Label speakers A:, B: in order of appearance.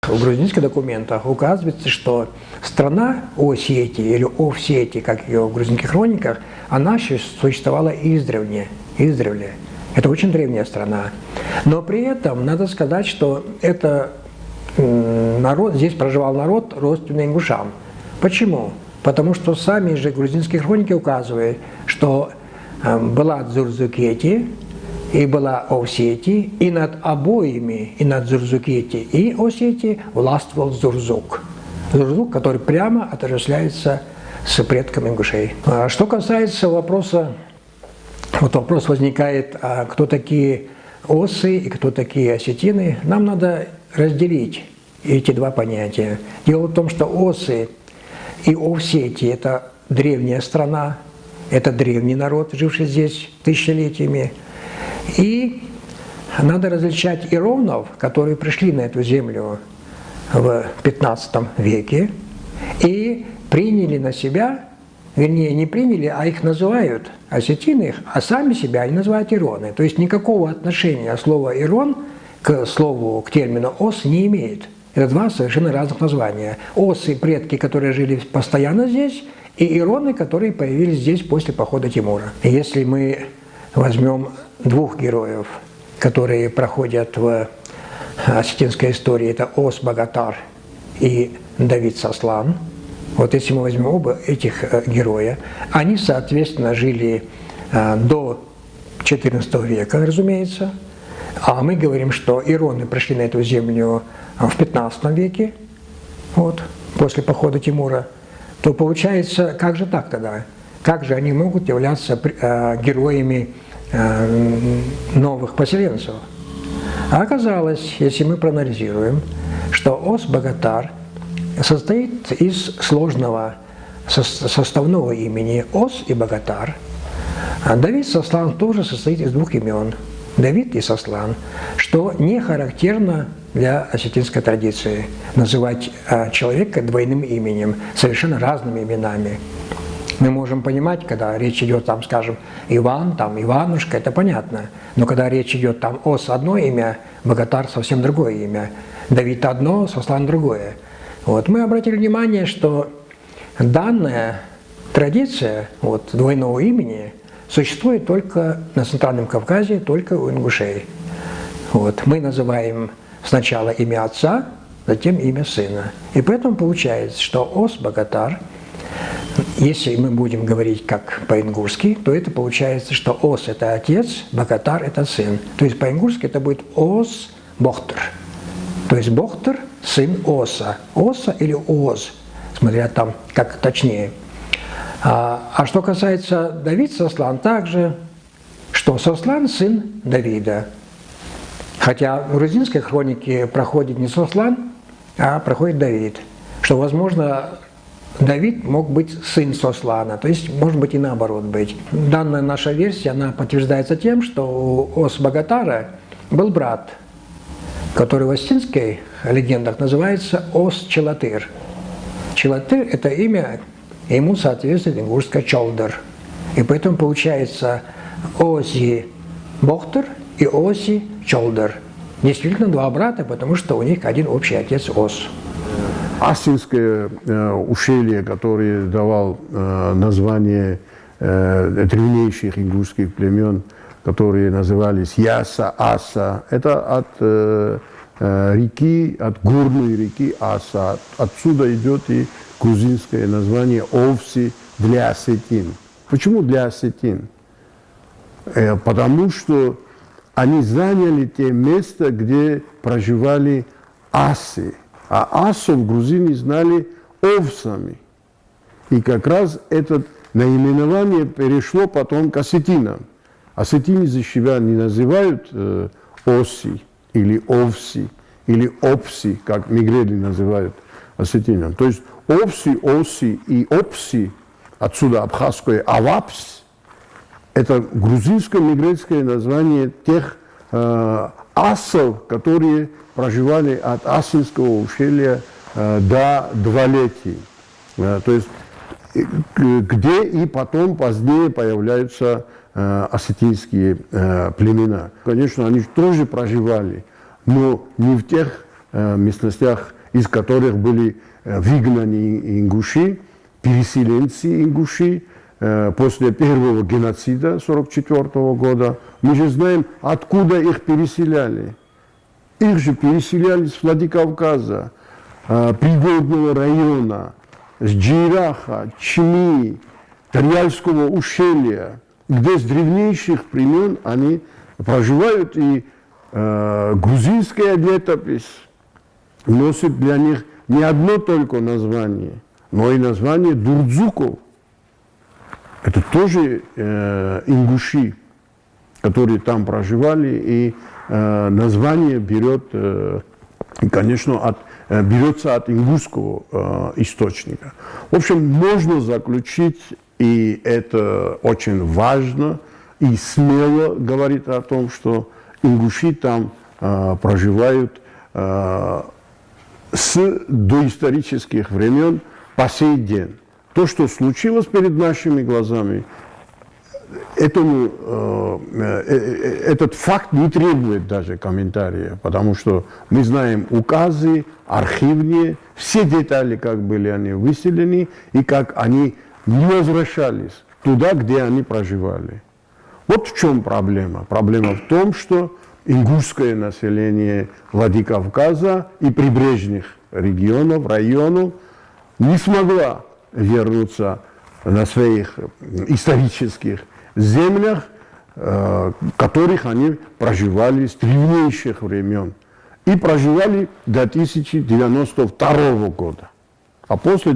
A: В грузинских документах указывается, что страна Осетии или Овсетии, как ее в грузинских хрониках, она существовала издревле. Это очень древняя страна. Но при этом надо сказать, что это народ, здесь проживал народ, родственный ингушам. Почему? Потому что сами же грузинские хроники указывают, что была Дзурзукети и была Овсетия, и над обоими, и над Дзурзукети и Осетией властвовал Зурзук. Зурзук, который прямо отождествляется с предком ингушей. Что касается вопроса, вот вопрос возникает, кто такие осы и кто такие осетины, нам надо разделить эти два понятия. Дело в том, что осы и Овсетия – это древняя страна, это древний народ, живший здесь тысячелетиями. И надо различать иронов, которые пришли на эту землю в 15 веке и приняли на себя, вернее, не приняли, а их называют осетины, а сами себя они называют ироны. То есть никакого отношения слово «ирон» к слову, к термину «ос» не имеет. Это два совершенно разных названия. Осы – предки, которые жили постоянно здесь, и ироны, которые появились здесь после похода Тимура. Если мы возьмем двух героев, которые проходят в осетинской истории, это Ос Богатар и Давид Сослан. Вот если мы возьмем оба этих героя, они, соответственно, жили до XIV века, разумеется, а мы говорим, что ироны пришли на эту землю в XV веке, вот, после похода Тимура, то получается, как же так тогда? Как же они могут являться героями новых поселенцев? А оказалось, если мы проанализируем, что Ос Богатар состоит из сложного составного имени Ос и Богатар. А Давид Сослан тоже состоит из двух имен – Давид и Сослан, что не характерно для осетинской традиции называть человека двойным именем, совершенно разными именами. Мы можем понимать, когда речь идет, там, скажем, Иван, там, Иванушка, это понятно. Но когда речь идет, там, Ос одно имя, Богатар совсем другое имя, Давид одно, Сослан другое. Вот. Мы обратили внимание, что данная традиция вот, двойного имени существует только на Центральном Кавказе, только у ингушей. Вот. Мы называем сначала имя отца, затем имя сына. И поэтому получается, что Ос Богатар, если мы будем говорить как по-ингушски, то это получается, что Ос – это отец, Богатар – это сын. То есть по-ингушски это будет Ос Бохтер. То есть Бохтер – сын Оса. Оса или Оз, смотря там, как точнее. А что касается Давид Сослан, также, что Сослан – сын Давида. Хотя в грузинской хронике проходит не Сослан, а проходит Давид. Что, возможно, Давид мог быть сын Сослана, то есть, может быть, и наоборот быть. Данная наша версия, она подтверждается тем, что у Ос Богатара был брат, который в осетинской легендах называется Ос Челатыр. Челатыр – это имя, ему соответствует ингушское Чолдер. И поэтому получается Оси Бохтер и Оси Чолдер. Действительно два брата, потому что у них один общий отец Ос.
B: Асинское ущелье, которое давал название древнейших ингушских племен, которые назывались Яса, Аса, это от реки, от горной реки Аса. Отсюда идет и грузинское название Овси для осетин. Почему для осетин? Потому что они заняли те места, где проживали асы. А асов грузины знали овсами. И как раз это наименование перешло потом к осетинам. Осетины за себя не называют оси, или овси, или опси, как мигрели называют осетинам. То есть овси, оси и опси, отсюда абхазское авапс, это грузинско-мигрельское название тех асов, которые проживали от Асинского ущелья до Двалетии. То есть где и потом позднее появляются осетинские племена. Конечно, они тоже проживали, но не в тех местностях, из которых были выгнаны ингуши, переселенцы ингуши после первого геноцида 1944 года. Мы же знаем, откуда их переселяли. Их же переселяли с Владикавказа, Пригородного района, с Джейраха, Чми, Тарьяльского ущелья, где с древнейших времен они проживают, и грузинская летопись носит для них не одно только название, но и название Дурдзуков. Это тоже ингуши, которые там проживали, и название конечно, берется от ингушского источника. В общем, можно заключить, и это очень важно, и смело говорит о том, что ингуши там проживают с доисторических времен по сей день. То, что случилось перед нашими глазами, этот факт не требует даже комментария, потому что мы знаем указы, архивные, все детали, как были они выселены и как они не возвращались туда, где они проживали. Вот в чем проблема. Проблема в том, что ингушское население Владикавказа и прибрежных регионов, районов не смогла вернуться на своих исторических землях, которых они проживали с древнейших времен. И проживали до 1092 года. А после